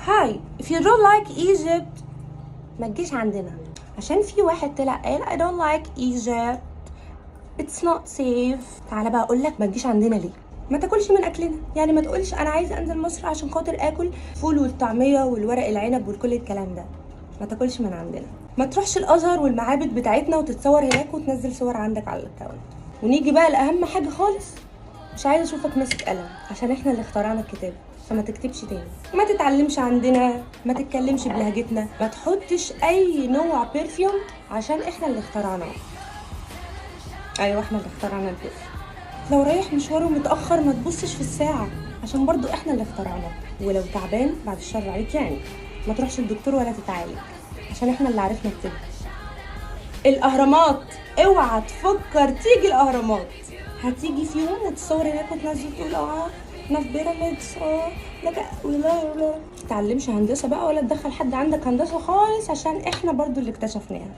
هاي if you don't like Egypt ما تجيش عندنا، عشان في واحد طلع قال I don't like Egypt it's not safe. تعالى بقى اقول لك ما تجيش عندنا ليه. ما تاكلش من اكلنا، يعني ما تقولش انا عايزه انزل مصر عشان خاطر اكل فول والطعميه والورق العنب وكل الكلام ده. ما تاكلش من عندنا. ما تروحش الازهر والمعابد بتاعتنا وتتصور هناك وتنزل صور عندك على الاكونت. ونيجي بقى لاهم حاجه خالص، مش عايزه اشوفك ماسك قلم، عشان احنا اللي اخترعنا الكتاب، فما تكتبش تاني. ما تتعلمش عندنا، ما تتكلمش بلهجتنا، ما تحطش اي نوع برفيوم عشان احنا اللي اخترعناه. ايوه احنا اللي اخترعنا البرفيوم. لو رايح مشوار ومتاخر ما تبصش في الساعه، عشان برضو احنا اللي اخترعناه. ولو تعبان بعد الشر عليك يعني ما تروحش الدكتور ولا تتعالج، عشان احنا اللي عرفنا نكتبه. الاهرامات، اوعى تفكر تيجي الاهرامات. هتيجي في يوم وتصور هناك وتنزل تقول احنا في بيراميدز لك ولا تتعلمش هندسه بقى ولا تدخل حد عندك هندسه خالص، عشان احنا برضو اللي اكتشفناها.